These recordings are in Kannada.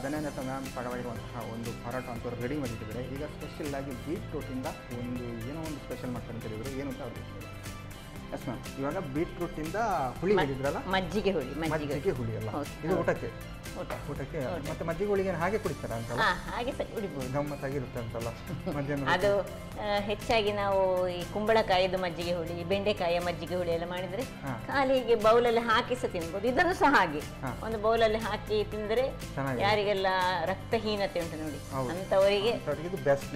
ಧನ್ಯವಾದ ಮ್ಯಾಮ್ ಪರವಾಗಿರುವಂತಹ ಒಂದು ಪರೋಟ ಅಂತೂ ರೆಡಿ ಮಾಡಿಟ್ಟಿದ್ದಾರೆ. ಈಗ ಸ್ಪೆಷಲ್ ಆಗಿ ಬೀಟ್ರೂಟಿಂದ ಒಂದು ಏನೋ ಒಂದು ಸ್ಪೆಷಲ್ ಮಾಡ್ತಾರೆ ಅಂತ ಹೇಳಿದ್ರು. ಏನು ಅಂತ ಅವ್ರು ಎಸ್ ಮ್ಯಾಮ್. ಇವಾಗ ಬೀಟ್ರೂಟಿಂದ ಹುಳಿ ಹೇಳಿದ್ರಲ್ಲ, ಮಜ್ಜಿಗೆ ಹುಳಿ. ಮಜ್ಜಿಗೆ ಹುಳಿ ಅಲ್ಲ ಇದು ಊಟಕ್ಕೆ ಮತ್ತೆ ಮಜ್ಜಿಗೆ ಹುಳಿಗೆ ಹಾಗೆ ಕುಡಿತಾರ ಅಂತಲ್ಲ? ಹಾಗೆ ಕುಡಿಬಹುದು, ಗಮ್ಮತ್ತಾಗಿರುತ್ತೆ ಅಂತಲ್ಲ ಮಧ್ಯಾಹ್ನ. ಅದು ಹೆಚ್ಚಾಗಿ ನಾವು ಈ ಕುಂಬಳಕಾಯಿದು ಮಜ್ಜಿಗೆ ಹುಳಿ, ಬೆಂಡೆಕಾಯಿಯ ಮಜ್ಜಿಗೆ ಹುಳಿ ಎಲ್ಲ ಮಾಡಿದ್ರೆ ಖಾಲಿ ಹೀಗೆ ಬೌಲಲ್ಲಿ ಹಾಕಿ ಸಹ ತಿನ್ಬೋದು. ಇದನ್ನು ಸಹ ಹಾಗೆ ಒಂದು ಬೌಲಲ್ಲಿ ಹಾಕಿ ತಿಂದ್ರೆ ಯಾರಿಗೆಲ್ಲ ರಕ್ತಹೀನತೆ ಉಂಟು ನೋಡಿ ಅಂತವರಿಗೆ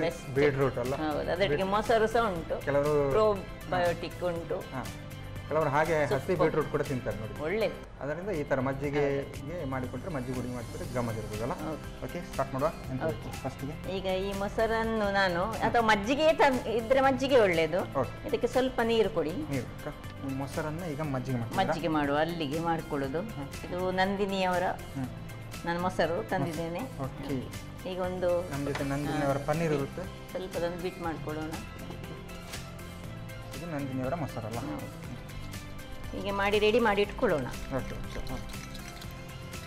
ಬೆಸ್ಟ್ ಬೀಟ್ರೂಟ್ ಅಲ್ಲ. ಹೌದು, ಅದಕ್ಕೆ ಮೊಸರು ಸಹ ಉಂಟು, ಕೆಲವರು ಪ್ರೋಬಯೋಟಿಕ್ ಉಂಟು, ಕೆಲವರು ಹಾಗೆ ಹಸಿ ಬೀಟ್ರೂಟ್ ಕೂಡ ತಿಂತಾರೆ ನೋಡಿ, ಒಳ್ಳೇದು. ಅದರಿಂದ ಈ ತರ ಮಜ್ಜಿಗೆಗೆ ಮಾಡಿಕೊಟ್ರೆ ಮಜ್ಜಿಗೆ ಹುಡಿ ಮಾಡಿದ್ರೆ ಗಮ್ಮತ್ತಿರ್ಬೋದಲ್ಲ. ಓಕೆ, ಸ್ಟಾರ್ಟ್ ಮಾಡುವ. ಫಸ್ಟಿಗೆ ಈಗ ಈ ಮೊಸರನ್ನು ನಾನು ಅಥವಾ ಮಜ್ಜಿಗೆ ಇದ್ರೆ ಮಜ್ಜಿಗೆ ಒಳ್ಳೇದು, ಇದಕ್ಕೆ ಸ್ವಲ್ಪ ನೀರು ಕೊಡಿ. ಮೊಸರನ್ನ ಈಗ ಮಜ್ಜಿಗೆ ಮಾಡುವ ಅಲ್ಲಿಗೆ ಮಾಡ್ಕೊಳ್ಳೋದು. ಇದು ನಂದಿನಿಯವರ ನಾನು ಮೊಸರು ತಂದಿದ್ದೇನೆ. ಈಗ ಒಂದು ನಂದಿನಿಯವರ ಪನ್ನೀರ್ ಇರುತ್ತೆ, ಸ್ವಲ್ಪ ಅದನ್ನು ಬಿಟ್ ಮಾಡ್ಕೊಳ್ಳೋಣ. ಇದು ನಂದಿನಿಯವರ ಮೊಸರಲ್ಲ, ಹೀಗೆ ಮಾಡಿ ರೆಡಿ ಮಾಡಿ ಇಟ್ಕೊಳ್ಳೋಣ.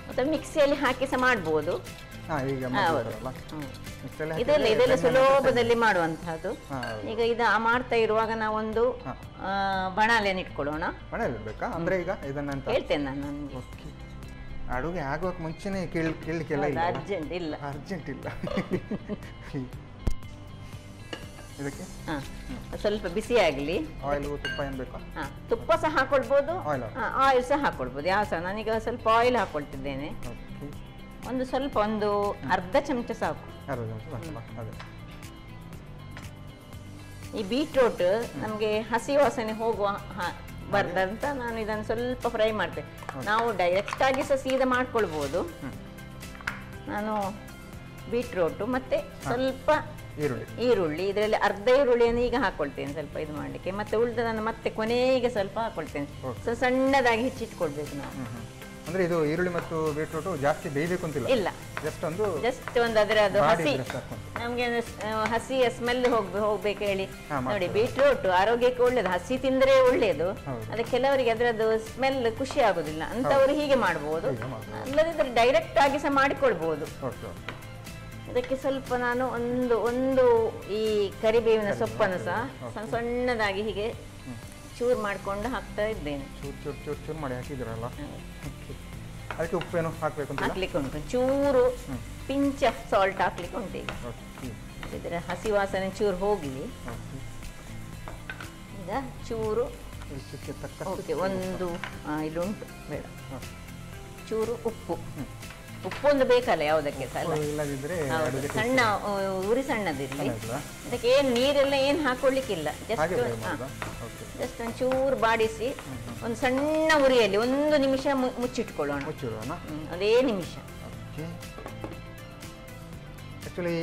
ಮತ್ತೆ ಮಿಕ್ಸಿಯಲ್ಲಿ ಹಾಕಿ ಸಹ ಮಾಡ್ಬೋದು. ಇದೆಲ್ಲ ಸುಲಭದಲ್ಲಿ ಮಾಡುವಂತಹದ್ದು. ಈಗ ಮಾಡ್ತಾ ಇರುವಾಗ ನಾವೊಂದು ಬಣಾಲೆಯನ್ನು ಇಟ್ಕೊಳ್ಳೋಣ. ಅಂದ್ರೆ ಈಗ ಇದನ್ನ ಹೇಳ್ತೇನೆ ನಾನು ನನಗೆ ಅಡುಗೆ ಆಗುವಾಗ ಮುಂಚೆನೆ ಕೇಳಲಿಕ್ಕೆಲ್ಲ ಅರ್ಜೆಂಟ್ ಇಲ್ಲ. ಇದಕ್ಕೆ ಸ್ವಲ್ಪ ಬಿಸಿ ಆಗಲಿ. ಆಯಿಲ್ ತುಪ್ಪ ಏನು ಬೇಕಾ? ತುಪ್ಪ ಸಹ ಹಾಕೊಳ್ಬೋದು, ಆಯಿಲ್ ಸಹ ಹಾಕೊಳ್ಬೋದು, ಯಾವ ಸಹ. ನಾನೀಗ ಸ್ವಲ್ಪ ಆಯಿಲ್ ಹಾಕೊಳ್ತಿದ್ದೇನೆ. ಒಂದು ಸ್ವಲ್ಪ ಒಂದು ಅರ್ಧ ಚಮಚ ಸಾಕು. ಈ ಬೀಟ್ರೂಟ್ ನಮಗೆ ಹಸಿ ವಾಸನೆ ಹೋಗುವ ಬರ್ದಂತ ನಾನು ಇದನ್ನು ಸ್ವಲ್ಪ ಫ್ರೈ ಮಾಡ್ತೇನೆ. ನಾವು ಡೈರೆಕ್ಟ್ ಆಗಿ ಸಹ ಸೀದಾ ಮಾಡ್ಕೊಳ್ಬೋದು. ನಾನು ಬೀಟ್ರೂಟ್ ಮತ್ತೆ ಸ್ವಲ್ಪ ಈರುಳ್ಳಿ, ಇದರಲ್ಲಿ ಅರ್ಧ ಈರುಳ್ಳಿಯನ್ನು ಈಗ ಹಾಕೊಳ್ತೇನೆ ಸ್ವಲ್ಪ ಇದು ಮಾಡಲಿಕ್ಕೆ. ಮತ್ತೆ ಉಳಿದದನ್ನು ಮತ್ತೆ ಕೊನೆಗೆ ಸ್ವಲ್ಪ ಹಾಕೊಳ್ತೇನೆ. ಸಣ್ಣದಾಗಿ ಹೆಚ್ಚಿಟ್ಕೊಳ್ಬೇಕು ನಾವು. ಅಂದ್ರೆ ಇದು ಈರುಳ್ಳಿ ಮತ್ತು ಬೀಟ್ರೂಟ್ ಜಾಸ್ತಿ ಬೇಯಬೇಕು ಅಂತಿಲ್ಲ, ಇಲ್ಲ, ಜಸ್ಟ್ ಒಂದು ಅದರ ಅದು ಹಸಿ ನಮ್ಗೆ ಹಸಿಯ ಸ್ಮೆಲ್ ಹೋಗ್ಬೇಕು ಹೇಳಿ ನೋಡಿ. ಬೀಟ್ರೂಟ್ ಆರೋಗ್ಯಕ್ಕೆ ಒಳ್ಳೇದು, ಹಸಿ ತಿಂದ್ರೆ ಒಳ್ಳೇದು. ಅದಕ್ಕೆ ಕೆಲವರಿಗೆ ಅದರದ್ದು ಸ್ಮೆಲ್ ಖುಷಿ ಆಗುದಿಲ್ಲ ಅಂತವರು ಹೀಗೆ ಮಾಡಬಹುದು. ಅಲ್ಲದಿದ್ರೆ ಡೈರೆಕ್ಟ್ ಆಗಿ ಸಹ ಮಾಡಿಕೊಳ್ಬಹುದು. ಇದಕ್ಕೆ ಸ್ವಲ್ಪ ನಾನು ಒಂದು ಈ ಕರಿಬೇವಿನ ಸೊಪ್ಪನ್ನು ಸಹ ಸಣ್ಣದಾಗಿ ಹೀಗೆ ಚೂರು ಮಾಡ್ಕೊಂಡು ಹಾಕ್ತಾ ಇದ್ದೇನೆ. ಚೂರು ಮಾಡಿ ಹಾಕಿದ್ರಲ್ಲ, ಅದಕ್ಕೆ ಉಪ್ಪೇನು ಹಾಕ್ಲಿಕ್ಕೆ ಉಂಟು. ಚೂರು ಪಿಂಚ್ ಆಫ್ ಸಾಲ್ಟ್ ಹಾಕ್ಲಿಕ್ಕೆ ಉಂಟು. ಈಗ ಇದರ ಹಸಿ ವಾಸನೆ ಚೂರು ಹೋಗ್ಲಿ. ಈಗ ಚೂರು ಓಕೆ, ಒಂದು ಇಲ್ಲುಂಟು ಬೇಡ, ಚೂರು ಉಪ್ಪು ಒಂದು ಬೇಕಲ್ಲ ಯಾವುದಕ್ಕೆ ಸಹ. ಸಣ್ಣ ಉರಿ ಸಣ್ಣದಿರಲಿ. ಅದಕ್ಕೆ ಏನು ನೀರೆಲ್ಲ ಏನು ಹಾಕೊಳ್ಳಿಕ್ಕಿಲ್ಲ. ಜಸ್ಟ್ ಒಂಚೂರು ಬಾಡಿಸಿ ಒಂದು ಸಣ್ಣ ಉರಿಯಲ್ಲಿ 1 ನಿಮಿಷ ಮುಚ್ಚಿಟ್ಕೊಳ್ಳೋಣ. ಅದೇ ನಿಮಿಷ.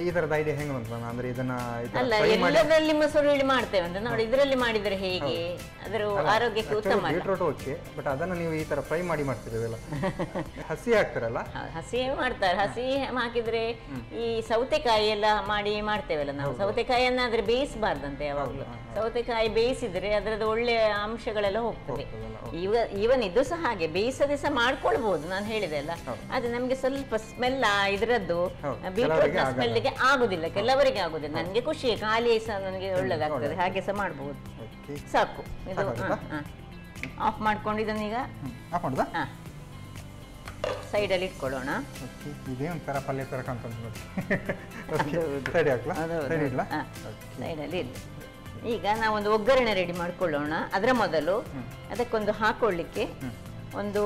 ಈ ತರದ ಐಡಿಯಾ ಹೆಂಗೆ ಬಂತು ಅಂದ್ರೆ ಇದನ್ನ ಅಲ್ಲ ಎಲ್ಲದರಲ್ಲಿ ಮೊಸರು ಹುಳಿ ಮಾಡ್ತೇವೆ ಅಂತ ನೋಡಿ, ಇದರಲ್ಲಿ ಮಾಡಿದ್ರೆ ಹೇಗೆ ಅದರ ಆರೋಗ್ಯಕ್ಕೆ ಉತ್ತಮ. ಬೀಟ್ರೂಟ್ ಓಕೆ, ಬಟ್ ಅದನ್ನ ನೀವು ಈ ತರ ಫ್ರೈ ಮಾಡಿ ಮಾಡ್ತಿರಲ್ಲ, ಹಸಿ ಹಾಕ್ತಾರಲ್ಲ? ಹಸಿ ಮಾಡ್ತಾರೆ. ಹಸಿ ಹಾಕಿದ್ರೆ ಈ ಸೌತೆಕಾಯಿ ಎಲ್ಲ ಮಾಡ್ತೇವಲ್ಲ ನಾವು, ಸೌತೆಕಾಯಿಯನ್ನಾದ್ರೆ ಬೇಯಿಸಬಾರ್ದಂತೆ ಯಾವಾಗಲೂ. ಸೌತೆಕಾಯಿ ಬೇಯಿಸಿದ್ರೆ ಅದರದ್ದು ಒಳ್ಳೆಯ ಅಂಶಗಳೆಲ್ಲ ಹೋಗ್ತದೆ. ಈವನ್ ಇದು ಸಹ ಹಾಗೆ ಬೇಯಿಸದೆ ಸಹ ಮಾಡ್ಕೊಳ್ಬಹುದು, ನಾನು ಹೇಳಿದೆ ಅಲ್ಲ. ಅದು ನಮ್ಗೆ ಸ್ವಲ್ಪ ಸ್ಮೆಲ್ ಇದರದ್ದು ಬೀಟ್ರೂಟ್ ಸ್ಮೆಲ್ಗೆ ಆಗುದಿಲ್ಲ, ಕೆಲವರಿಗೆ ಆಗುದಿಲ್ಲ. ನನಗೆ ಖುಷಿ, ಖಾಲಿ ಸಹ ನನಗೆ ಒಳ್ಳೇದಾಗ್ತದೆ, ಹಾಗೆ ಸಹ ಮಾಡ್ಬೋದು. ಸಾಕು, ಇದು ಆಫ್ ಮಾಡ್ಕೊಂಡು ಇದನ್ನೀಗ ಸೈಡಲ್ಲಿ ಇಟ್ಕೊಳ್ಳೋಣ. ಸೈಡಲ್ಲಿ ಇರಲಿ. ಈಗ ನಾವೊಂದು ಒಗ್ಗರಣೆ ರೆಡಿ ಮಾಡ್ಕೊಳ್ಳೋಣ. ಅದರ ಮೊದಲು ಅದಕ್ಕೊಂದು ಹಾಕೊಳ್ಳಿಕ್ಕೆ ಒಂದು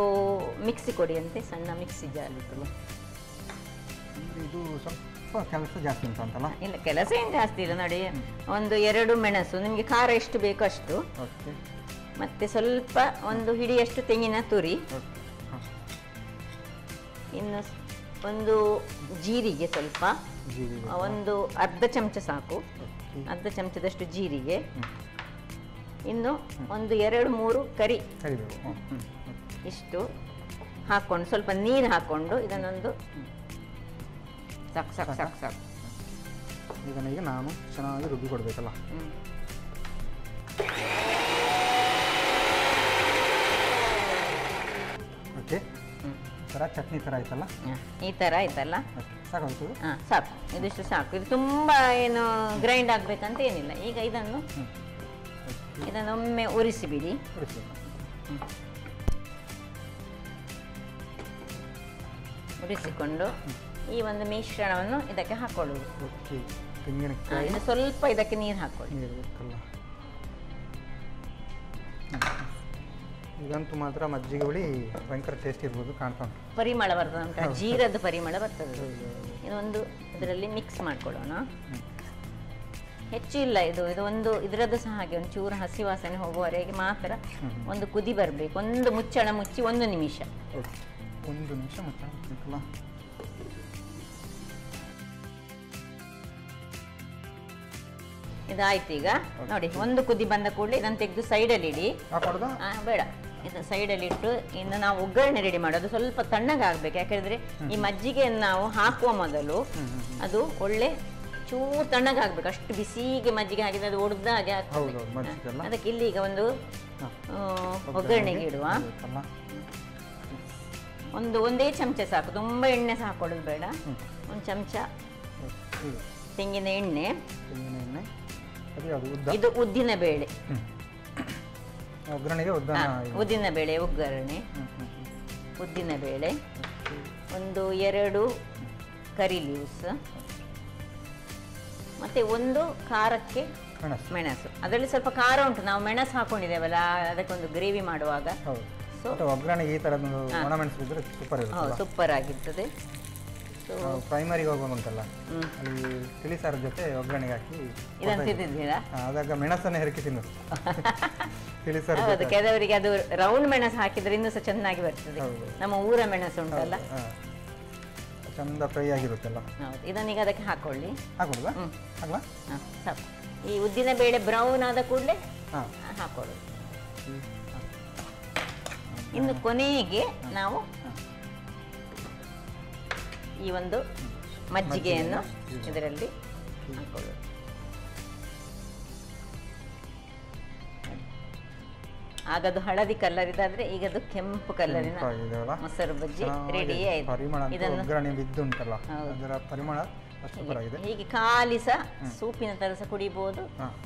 ಮಿಕ್ಸಿ ಕೊಡಿ ಅಂತೆ, ಸಣ್ಣ ಮಿಕ್ಸಿ ಜಾರ್ ಇತ್ತು. ಇದು ಸ್ವಲ್ಪ ಕೆಲಸ ಜಾಸ್ತಿ ಉಂಟು ಅಂತಲ್ಲ? ಇಲ್ಲ, ಕೆಲಸ ಏನು ಜಾಸ್ತಿ ಇಲ್ಲ ನೋಡಿ. 1-2 ಮೆಣಸು, ನಿಮಗೆ ಖಾರ ಎಷ್ಟು ಬೇಕು ಅಷ್ಟು. ಮತ್ತೆ ಸ್ವಲ್ಪ ಒಂದು ಹಿಡಿಯಷ್ಟು ತೆಂಗಿನ ತುರಿ, ಇನ್ನು ಒಂದು ಜೀರಿಗೆ ಸ್ವಲ್ಪ, ಒಂದು ಅರ್ಧ ಚಮಚ ಸಾಕು, ಅರ್ಧ ಚಮಚದಷ್ಟು ಜೀರಿಗೆ, ಇನ್ನು ಒಂದು 2-3 ಕರಿ, ಇಷ್ಟು ಹಾಕೊಂಡು ಸ್ವಲ್ಪ ನೀರು ಹಾಕೊಂಡು ಇದನ್ನೊಂದು ಸಾಕು. ಇದನ್ನ ಈಗ ನಾನು ಚೆನ್ನಾಗಿ ರುಬ್ಬಿ ಕೊಡ್ಬೇಕಲ್ಲ. ಓಕೆ, ಥರ ಚಟ್ನಿ ಥರ ಆಯ್ತಲ್ಲ, ಈ ಥರ ಆಯ್ತಲ್ಲ, ಸಾಕಾಗ್ತದೆ. ಹಾಂ ಸಾಕು, ಇದಿಷ್ಟು ಸಾಕು. ಇದು ತುಂಬ ಏನು ಗ್ರೈಂಡ್ ಆಗಬೇಕಂತ ಏನಿಲ್ಲ. ಈಗ ಇದನ್ನೊಮ್ಮೆ ಉರಿಸಿಬಿಡಿ. ಉರಿಸಿಕೊಂಡು ಈ ಒಂದು ಮಿಶ್ರಣವನ್ನು ಇದಕ್ಕೆ ಹಾಕೊಳ್ಳುವುದು. ಇದು ಸ್ವಲ್ಪ ಇದಕ್ಕೆ ನೀರು ಹಾಕೊಳ್ಳಿ. ಇದಂತೂ ಮಾತ್ರ ಮಜ್ಜಿಗೆ ಹುಳಿ ಭಯಂಕರ ಟೇಸ್ಟ್ ಇರ್ಬೋದು, ಕಾಣ್ತಾ ಉಂಟು. ಪರಿಮಳ ಬರ್ತದೆ ಉಂಟು, ಜೀರದ ಪರಿಮಳ ಬರ್ತದೆ. ಇದೊಂದು ಇದರಲ್ಲಿ ಮಿಕ್ಸ್ ಮಾಡ್ಕೊಳ್ಳೋಣ. ಹೆಚ್ಚು ಇಲ್ಲ, ಇದು ಇದರದ್ದು ಸಹ ಹಾಗೆ ಒಂದು ಚೂರು ಹಸಿ ವಾಸನೆ ಹೋಗುವವರೆಗೆ ಮಾತ್ರ ಒಂದು ಕುದಿ ಬರಬೇಕು. ಒಂದು ಮುಚ್ಚಳ ಮುಚ್ಚಿ 1 ನಿಮಿಷ. 1 ನಿಮಿಷ ಮುಚ್ಚಳ ಮುಚ್ಚಬೇಕಲ್ಲ. ಇದಾಯ್ತು. ಈಗ ನೋಡಿ, ಒಂದು ಕುದಿ ಬಂದ ಕೂಡಲೇ ಇದನ್ನು ತೆಗೆದು ಸೈಡಲ್ಲಿ ಇಡಿ. ಬೇಡ, ಇದು ಸೈಡಲ್ಲಿ ಇಟ್ಟು ಇನ್ನು ನಾವು ಒಗ್ಗರಣೆ ರೆಡಿ ಮಾಡೋದು. ಸ್ವಲ್ಪ ತಣ್ಣಗಾಗಬೇಕು, ಯಾಕಂದ್ರೆ ಈ ಮಜ್ಜಿಗೆಯನ್ನು ನಾವು ಹಾಕುವ ಮೊದಲು ಅದು ಒಳ್ಳೆ ಚೂರು ತಣ್ಣಗಾಗಬೇಕು. ಅಷ್ಟು ಬಿಸಿಗೆ ಮಜ್ಜಿಗೆ ಹಾಕಿದ್ರೆ ಅದು ಒಡೆದಾಗೆ ಆಗ್ತದೆ. ಅದಕ್ಕೆ ಇಲ್ಲಿ ಈಗ ಒಂದು ಒಗ್ಗರಣೆಗೆ ಇಡುವ. ಒಂದೇ ಚಮಚ ಸಾಕು, ತುಂಬ ಎಣ್ಣೆ ಸಹ ಹಾಕೊಳ್ಳೋದು ಬೇಡ. 1 ಚಮಚ ತೆಂಗಿನ ಎಣ್ಣೆ. ಇದು ಉದ್ದಿನ ಬೇಳೆ, ಉದ್ದಿನ ಬೇಳೆ ಒಗ್ಗರಣೆ. ಉದ್ದಿನ ಬೇಳೆ, 1-2 ಕರಿ ಲೀವ್ಸ್, ಮತ್ತೆ 1 ಖಾರಕ್ಕೆ ಮೆಣಸು. ಅದರಲ್ಲಿ ಸ್ವಲ್ಪ ಖಾರ ಉಂಟು, ನಾವು ಮೆಣಸು ಹಾಕೊಂಡಿದ್ದೇವಲ್ಲ ಅದಕ್ಕೊಂದು ಗ್ರೇವಿ ಮಾಡುವಾಗ. ಸೊ ಒಗ್ಗರಣೆಗೆ ಈ ಥರದ್ದು ಒಣಮೆಣಸು ಇದ್ರೆ ಸೂಪರ್ ಆಗಿರ್ತದೆ. ಪ್ರೈಮರಿಗೆ ಹೋಗುವಂತಲ್ಲ, ಅಲ್ಲಿ ತಿಳಿಸಾರ ಜೊತೆ ಒಗ್ಗರಣೆಗೆ ಹಾಕಿ ಇದನ್ನು ತಿಂದಿದ್ದೀರಾ? ಆದಾಗ ಮೆಣಸನ್ನೇ ಹೆರಕಿ ತಿನ್ನೋದು. ತಿಳಿಸಾರ ಕೆಲವರಿಗೆ ಅದು ರೌಂಡ್ ಮೆಣಸು ಹಾಕಿದ್ರೆ ಇನ್ನೂ ಸಹ ಚೆನ್ನಾಗಿ ಬರ್ತದೆ. ನಮ್ಮ ಊರ ಮೆಣಸು ಉಂಟಲ್ಲ, ಚಂದ ಫ್ರೈ ಆಗಿರುತ್ತಲ್ಲ. ಹೌದು, ಇದನ್ನೀಗ ಅದಕ್ಕೆ ಹಾಕೊಳ್ಳಿ. ಹಾಕೊಳ್ಳುದಾ? ಅಲ್ವಾ? ಸಾಕು. ಈ ಉದ್ದಿನ ಬೇಳೆ ಬ್ರೌನ್ ಆದ ಕೂಡಲೇ ಹಾಕೊಳ್ಳೋದು. ಇನ್ನು ಕೊನೆಗೆ ನಾವು ಈ ಒಂದು ಮಜ್ಜಿಗೆಯನ್ನು ಇದರಲ್ಲಿ ಹಾಕೊಳ್ಳೋದು. ಆಗದು ಹಳದಿ ಕಲರ್ ಇದಾದ್ರೆ ಈಗ ಅದು ಕೆಂಪು ಕಲರಿನ ಮೊಸರು ಬಜ್ಜಿ ರೆಡಿ ಆಯ್ತು. ಇದನ್ನು ಹೀಗೆ ಖಾಲಿ ಸಹ ಸೂಪಿನ ತರ ಸಹ ಕುಡಿಬಹುದು.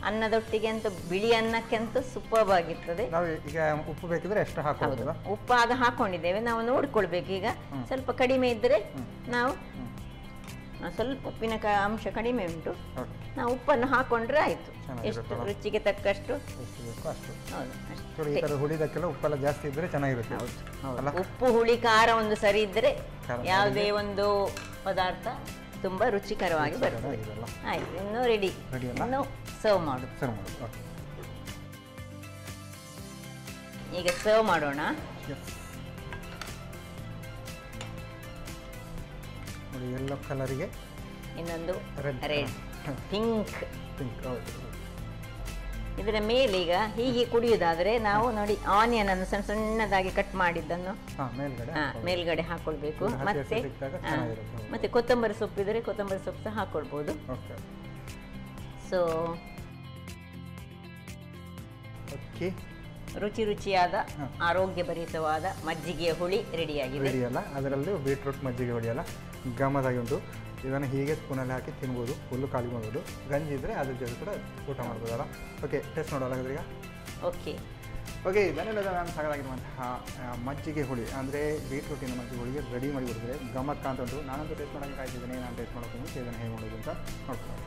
ಅನ್ನದೊಟ್ಟಿಗೆ ಅಂತೂ ಬಿಳಿ ಅನ್ನಕ್ಕೆ ಅಂತೂ ಸೂಪರ್ ಆಗಿರ್ತದೆ. ಈಗ ಉಪ್ಪು ಬೇಕಿದ್ರೆ ಎಷ್ಟು ಹಾಕಬಹುದು? ಉಪ್ಪು ಆಗ ಹಾಕೊಂಡಿದ್ದೇವೆ, ನಾವು ನೋಡ್ಕೊಳ್ಬೇಕು. ಈಗ ಸ್ವಲ್ಪ ಕಡಿಮೆ ಇದ್ರೆ ನಾವು ಸ್ವಲ್ಪ ಉಪ್ಪಿನ ಅಂಶ ಕಡಿಮೆ ಉಂಟು, ನಾವು ಉಪ್ಪನ್ನು ಹಾಕೊಂಡ್ರೆ ಆಯ್ತು. ಎಷ್ಟು ರುಚಿಗೆ ತಕ್ಕಷ್ಟು. ಉಪ್ಪೆಲ್ಲ ಜಾಸ್ತಿ ಇದ್ರೆ ಚೆನ್ನಾಗಿರುತ್ತೆ. ಉಪ್ಪು ಹುಳಿ ಖಾರ ಒಂದು ಸರಿ ಇದ್ರೆ ಯಾವುದೇ ಒಂದು ಪದಾರ್ಥ ತುಂಬಾ ರುಚಿಕರವಾಗಿ ಬರ್ತದೆ. ಆಯ್ತು, ಇನ್ನು ರೆಡಿ. ಇನ್ನು ಸರ್ವ್ ಮಾಡುದು. ಈಗ ಸರ್ವ್ ಮಾಡೋಣ. ಯೆಲ್ಲೋ ಕಲರಿಗೆ ಇನ್ನೊಂದು ರೆಡ್, ಪಿಂಕ್. ಇದರ ಮೇಲೆ ಈಗ ಹೀಗೆ ಕುಡಿಯುವುದಾದ್ರೆ ನಾವು ನೋಡಿ ಆನಿಯನ್ ಅನ್ನು ಸಣ್ಣ ಸಣ್ಣದಾಗಿ ಕಟ್ ಮಾಡಿದ್ದನ್ನು ಮೇಲ್ಗಡೆ ಹಾಕೊಳ್ಬೇಕು. ಮತ್ತೆ ಕೊತ್ತಂಬರಿ ಸೊಪ್ಪು ಇದ್ರೆ ಕೊತ್ತಂಬರಿ ಸೊಪ್ಪು ಸಹ ಹಾಕೊಳ್ಬಹುದು. ಸೊ ರುಚಿಯಾದ ಆರೋಗ್ಯಭರಿತವಾದ ಮಜ್ಜಿಗೆಯ ಹುಳಿ ರೆಡಿಯಾಗಿದೆ. ಅದರಲ್ಲಿ ಬೀಟ್ರೂಟ್ ಮಜ್ಜಿಗೆ ಹುಳಿ ಅಲ್ಲ, ಗಮ್ಮದಾಗಿ ಉಂಟು. ಇದನ್ನು ಹೀಗೆ ಸ್ಪೂನಲ್ಲಿ ಹಾಕಿ ತಿನ್ಬೋದು, ಫುಲ್ಲು ಖಾಲಿ ಮಾಡ್ಬೋದು. ಗಂಜಿ ಇದ್ದರೆ ಅದ್ರ ಜೊತೆ ಕೂಡ ಊಟ ಮಾಡ್ಬೋದಲ್ಲ. ಓಕೆ, ಟೇಸ್ಟ್ ನೋಡೋಲ್ಲ ಈಗ. ಓಕೆ, ಇದನ್ನೆಲ್ಲ ನಾನು ಸಾಕಾಗಿರುವಂತಹ ಮಜ್ಜಿಗೆ ಹುಳಿ ಅಂದರೆ ಬೀಟ್ರೂಟಿನ ಮಜ್ಜಿಗೆ ಹುಳಿಗೆ ರೆಡಿ ಮಾಡಿ ಕೊಡ್ತಿದೆ. ಗಮ್ಮತ್ ಅಂತ ಉಂಟು. ನಾನಂತೂ ಟೇಸ್ಟ್ ಮಾಡೋಕ್ಕೆ ಕಾಯ್ತಿದ್ದೀನಿ. ನಾನು ಟೇಸ್ಟ್ ಮಾಡೋಕೆ ಮುಂಚೆ ಇದನ್ನು ಹೇಗೆ ಮಾಡೋದು ಅಂತ ನೋಡ್ತೀನಿ.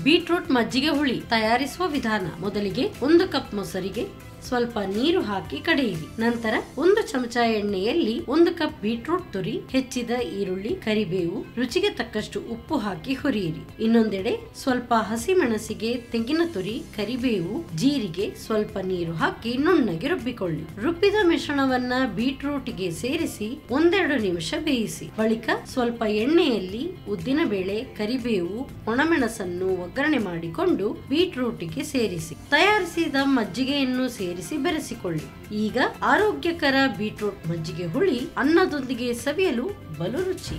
ಬೀಟ್ರೂಟ್ ಮಜ್ಜಿಗೆ ಹುಳಿ ತಯಾರಿಸುವ ವಿಧಾನ: ಮೊದಲಿಗೆ 1 ಕಪ್ ಮೊಸರಿಗೆ ಸ್ವಲ್ಪ ನೀರು ಹಾಕಿ ಕಡೆಯಿರಿ. ನಂತರ 1 ಚಮಚ ಎಣ್ಣೆಯಲ್ಲಿ 1 ಕಪ್ ಬೀಟ್ರೂಟ್ ತುರಿ, ಹೆಚ್ಚಿದ ಈರುಳ್ಳಿ, ಕರಿಬೇವು, ರುಚಿಗೆ ತಕ್ಕಷ್ಟು ಉಪ್ಪು ಹಾಕಿ ಹುರಿಯಿರಿ. ಇನ್ನೊಂದೆಡೆ ಸ್ವಲ್ಪ ಹಸಿ ಮೆಣಸಿಗೆ ತೆಂಗಿನ ತುರಿ, ಕರಿಬೇವು, ಜೀರಿಗೆ, ಸ್ವಲ್ಪ ನೀರು ಹಾಕಿ ನುಣ್ಣಗೆ ರುಬ್ಬಿಕೊಳ್ಳಿ. ರುಬ್ಬಿದ ಮಿಶ್ರಣವನ್ನ ಬೀಟ್ರೂಟ್ಗೆ ಸೇರಿಸಿ 1-2 ನಿಮಿಷ ಬೇಯಿಸಿ. ಬಳಿಕ ಸ್ವಲ್ಪ ಎಣ್ಣೆಯಲ್ಲಿ ಉದ್ದಿನ ಬೇಳೆ, ಕರಿಬೇವು, ಒಣಮೆಣಸನ್ನು ಒಗ್ಗರಣೆ ಮಾಡಿಕೊಂಡು ಬೀಟ್ರೂಟ್ಗೆ ಸೇರಿಸಿ ತಯಾರಿಸಿದ ಮಜ್ಜಿಗೆಯನ್ನು ಸೇರಿಸಿ ಬೆರೆಸಿಕೊಳ್ಳಿ. ಈಗ ಆರೋಗ್ಯಕರ ಬೀಟ್ರೂಟ್ ಮಜ್ಜಿಗೆ ಹುಳಿ ಅನ್ನದೊಂದಿಗೆ ಸವಿಯಲು ಬಲು ರುಚಿ.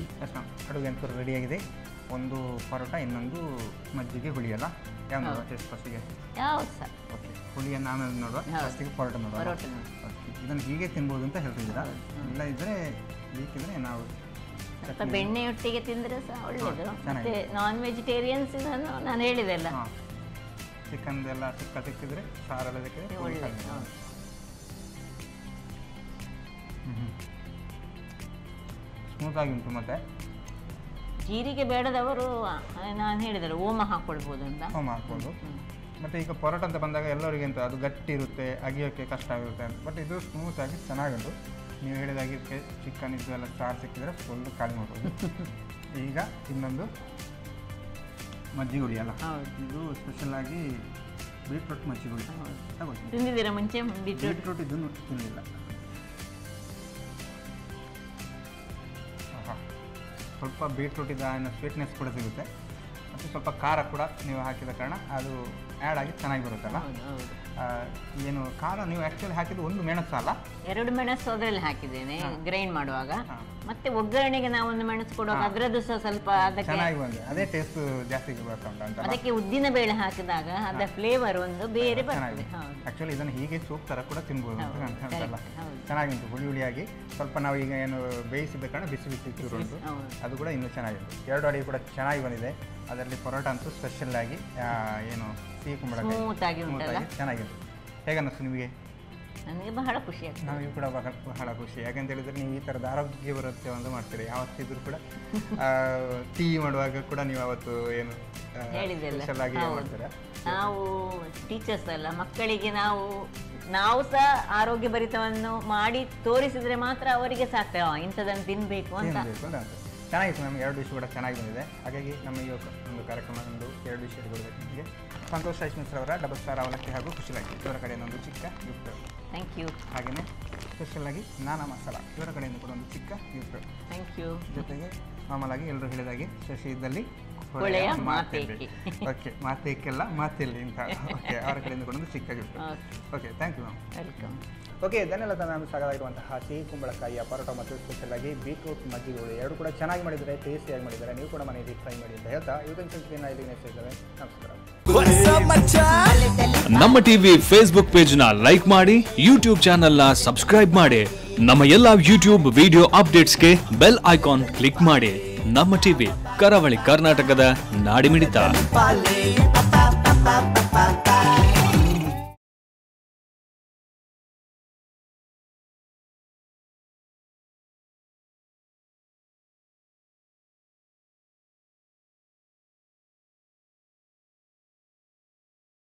ಅಡುಗೆ ಅಂತ ರೆಡಿಯಾಗಿದೆ. ಒಂದು ಪರೋಟ, ಇನ್ನೊಂದು ಮಜ್ಜಿಗೆ ಹುಳಿ ಅಲ್ಲ. ಯಾವ ಟೇಸ್ಟ್ ಫಸ್ಟಿಗೆ? ಯಾವ ಸರ್? ಓಕೆ, ಹುಳಿಯನ್ನು ಆಮೇಲೆ ನೋಡುವ. ಫಸ್ಟಿಗೆ ಪರೋಟ ನೋಡುವ. ಇದನ್ನು ಹೀಗೆ ತಿನ್ಬೋದು ಅಂತ ಹೇಳ್ತಿದ್ದೀರಾ? ಇಲ್ಲ ಇದ್ದರೆ ಬೇಕಿದ್ರೆ ನಾವು ಸ್ವಲ್ಪ ಬೆಣ್ಣೆಯೊಟ್ಟಿಗೆ ತಿಂದರೆ ಸಹ ಒಳ್ಳೆಯದು. ಮತ್ತು ನಾನ್ ವೆಜಿಟೇರಿಯನ್ಸ್ ಇದನ್ನು ನಾನು ಹೇಳಿದೆಲ್ಲ, ಚಿಕನ್ದೆಲ್ಲ ಸಿಕ್ಕಿದ್ರೆ ಸಾರೆಲ್ಲ ಸಿಕ್ಕಿದ್ರೆ ಒಳ್ಳೆ. ಸ್ಮೂತಾಗಿ ಉಂಟು. ಮತ್ತು ಜೀರಿಗೆ ಬೇಡದವರು ನಾನು ಹೇಳಿದರೆ ಓಮ ಹಾಕ್ಕೊಳ್ಬೋದು ಅಂತ. ಓಮ ಹಾಕ್ಬೋದು. ಮತ್ತು ಈಗ ಪರೋಟ ಅಂತ ಬಂದಾಗ ಎಲ್ಲರಿಗೆ ಅಂತ ಅದು ಗಟ್ಟಿ ಇರುತ್ತೆ, ಅಗಿಯೋಕ್ಕೆ ಕಷ್ಟ ಆಗಿರುತ್ತೆ ಅಂತ. ಬಟ್ ಇದು ಸ್ಮೂತಾಗಿ ಚೆನ್ನಾಗುಂಟು. ನೀವು ಹೇಳಿದಾಗೆ ಇದಕ್ಕೆ ಚಿಕನ್ ಇದು ಎಲ್ಲ ಸಾರು ಸಿಕ್ಕಿದ್ರೆ ಫುಲ್ ಖಾಲಿ ಮಾಡ್ಬೋದು. ಈಗ ಇನ್ನೊಂದು ಮಜ್ಜಿಗುಳಿ ಅಲ್ಲ, ಇದು ಸ್ಪೆಷಲಾಗಿ ಬೀಟ್ರೂಟ್ ಮಜ್ಜಿಗುಳಿ ತಗೊಳ್ತೀನಿ. ತಿಂದಿದ್ದೀರಾ ಮುಂಚೆ ಬೀಟ್ರೂಟ್ ಇದನ್ನು ತಿನ್ನಲಿಲ್ಲ. ಸ್ವಲ್ಪ ಬೀಟ್ರೂಟಿದ ಸ್ವೀಟ್ನೆಸ್ ಕೂಡ ಸಿಗುತ್ತೆ ಮತ್ತು ಸ್ವಲ್ಪ ಖಾರ ಕೂಡ ನೀವು ಹಾಕಿದ ಕಾರಣ ಅದು ಆ್ಯಡ್ ಆಗಿ ಚೆನ್ನಾಗಿ ಬರುತ್ತಲ್ಲ. ಏನು ಖಾರ ನೀವು ಆ್ಯಕ್ಚುಲಿ ಹಾಕಿದ್ದು ಒಂದು ಮೆಣಸು ಅಲ್ಲ, 2 ಮೆಣಸು ಅದರಲ್ಲಿ ಹಾಕಿದ್ದೇನೆ ಗ್ರೈಂಡ್ ಮಾಡುವಾಗ. ಮತ್ತೆ ಒಗ್ಗರಣೆಗೆ ನಾವು ಒಂದು ಮೆಣಸು ಕೊಡುವಾಗ ಅದರದ್ದು ಸಹ ಸ್ವಲ್ಪ ಅದಕ್ಕೆ ಚೆನ್ನಾಗಿ ಬಂದಿದೆ. ಅದೇ ಟೇಸ್ಟ್ ಜಾಸ್ತಿ ಬರ್ತುಂಟು ಅಂತ. ಅದಕ್ಕೆ ಉದ್ದಿನ ಬೇಳೆ ಹಾಕಿದಾಗ ಅದರ ಫ್ಲೇವರ್ ಒಂದು ಬೇರೆ ಬರ್ತದೆ. ಆ್ಯಕ್ಚುಲಿ ಇದನ್ನು ಹೀಗೆ ಸೂಪ್ ಥರ ಕೂಡ ತಿನ್ಬೋದು ಅಂತ ಅಂತಲ್ಲ. ಚೆನ್ನಾಗಿಂಟು ಹುಳಿ ಹುಳಿಯಾಗಿ. ಸ್ವಲ್ಪ ನಾವು ಈಗ ಏನು ಬೇಯಿಸಿದ ಕಾರಣ ಬಿಸಿ ಬಿಸಿ ಚೂರು ಉಂಟು, ಅದು ಕೂಡ ಇನ್ನೂ ಚೆನ್ನಾಗಿತ್ತು. 2 ಅಡಿಗೆ ಕೂಡ ಚೆನ್ನಾಗಿ ಬಂದಿದೆ. ಅದರಲ್ಲಿ ಪರೋಟ ಅಂತೂ ಸ್ಪೆಷಲ್ ಆಗಿ ಏನು ಸಿಹಿ ಕುಂಬಳಕಾಯಿ ಚೆನ್ನಾಗಿದೆ. ಹೇಗನ್ನಿಸ್ತು ನಿಮಗೆ? ನನಗೆ ಬಹಳ ಖುಷಿ ಆಗ್ತದೆ. ನಮಗೆ ಕೂಡ ಬಹಳ ಖುಷಿ. ಯಾಕಂತ ಹೇಳಿದ್ರೆ ನೀವು ಈ ಥರದ ಆರೋಗ್ಯ ಬರುತ್ತೆ ಒಂದು ಮಾಡ್ತೀರಿ. ಯಾವತ್ತಿದ್ರು ಕೂಡ ಟೀ ಮಾಡುವಾಗ ಕೂಡ ನೀವು ಅವತ್ತು ಏನು ಸ್ಪೆಷಲ್ ಆಗಿ ಮಾಡ್ತೀರಾ? ನಾವು ಟೀಚರ್ಸ್ ಅಲ್ಲ, ಮಕ್ಕಳಿಗೆ ನಾವು ಸಹ ಆರೋಗ್ಯ ಭರಿತವನ್ನು ಮಾಡಿ ತೋರಿಸಿದ್ರೆ ಮಾತ್ರ ಅವರಿಗೆ ಸಾಕ್ತೇವೆ ಇಂಥದನ್ನು ತಿನ್ನಬೇಕು ಅಂತ. ಚೆನ್ನಾಗಿತ್ತು. ನಮಗೆ 2 ಡಿಶ್ ಕೂಡ ಚೆನ್ನಾಗಿ ಬಂದಿದೆ. ಹಾಗಾಗಿ ನಮ್ಮ ಈ ಒಂದು ಕಾರ್ಯಕ್ರಮ ಒಂದು 2 ಡಿಶ್ ಇಟ್ಕೊಳ್ಬೇಕು. ನಿಮಗೆ ಸಂತೋಷ್ ರೈಸ್ ಮಿಶ್ರ ಅವರ ಡಬಲ್ ಸ್ಟಾರ್ ಅವಲಕ್ಕಿ ಹಾಗೂ ಖುಷಿಲಾಗಿ ಇವರ ಕಡೆಯಿಂದ ಒಂದು ಚಿಕ್ಕ ಗಿಫ್ಟ್. Thank you. ಹಾಗೆಯೇ ಸ್ಪೆಷಲಾಗಿ ನಾನಾ ಮಸಾಲ ಇವರ ಕಡೆಯಿಂದ ಕೂಡ ಒಂದು ಚಿಕ್ಕ ಗಿಫ್ಟ್. Thank you. ಜೊತೆಗೆ ಮಾಮೂಲಾಗಿ ಎಲ್ಲರೂ ಹೇಳಿದಾಗೆ ಶಶಿ ಇದ್ದಲ್ಲಿ ಒಳ್ಳೆಯ ಮಾತೇಕೆ. ಓಕೆ, ಮಾತೇಕೆಲ್ಲ ಮಾತಿಲ್ಲಿ ಅಂತ. ಓಕೆ, ಅವರ ಕಡೆಯಿಂದ ಕೂಡ ಒಂದು ಚಿಕ್ಕ gift. Okay, thank you ma'am. Welcome. Okay, ಧನ್ಯವಾದ ಮ್ಯಾಮ್. ಸಾಕಾಗಿರುವಂತಹ ಸಿಹಿ ಕುಂಬಳಕಾಯಿಯ ಪರೋಟ ಮತ್ತು ಸ್ಪೆಷಲಾಗಿ ಬೀಟ್ರೂಟ್ ಮಜ್ಜಿಗೆಗಳು 2 ಕೂಡ ಚೆನ್ನಾಗಿ ಮಾಡಿದರೆ, ಟೇಸ್ಟಿಯಾಗಿ ಮಾಡಿದ್ದಾರೆ. ನೀವು ಕೂಡ ಮನೆಯಲ್ಲಿ ಟ್ರೈ ಮಾಡಿ ಅಂತ ಹೇಳ್ತಾ ಇವತ್ತಿನ ಸಂಚಿಕೆಯನ್ನು ಇಲ್ಲಿ ಇದ್ದೇವೆ. ನಮಸ್ಕಾರ. ನಮ್ಮ ಟಿವಿ ಫೇಸ್ಬುಕ್ ಪೇಜ್ ನ ಲೈಕ್ ಮಾಡಿ, ಯೂಟ್ಯೂಬ್ ಚಾನೆಲ್ ನ ಸಬ್ಸ್ಕ್ರೈಬ್ ಮಾಡಿ. ನಮ್ಮ ಎಲ್ಲಾ ಯೂಟ್ಯೂಬ್ ವಿಡಿಯೋ ಅಪ್ಡೇಟ್ಸ್ಗೆ ಬೆಲ್ ಐಕಾನ್ ಕ್ಲಿಕ್ ಮಾಡಿ. ನಮ್ಮ ಟಿವಿ, ಕರಾವಳಿ ಕರ್ನಾಟಕದ ನಾಡಿಮಿಡಿತ.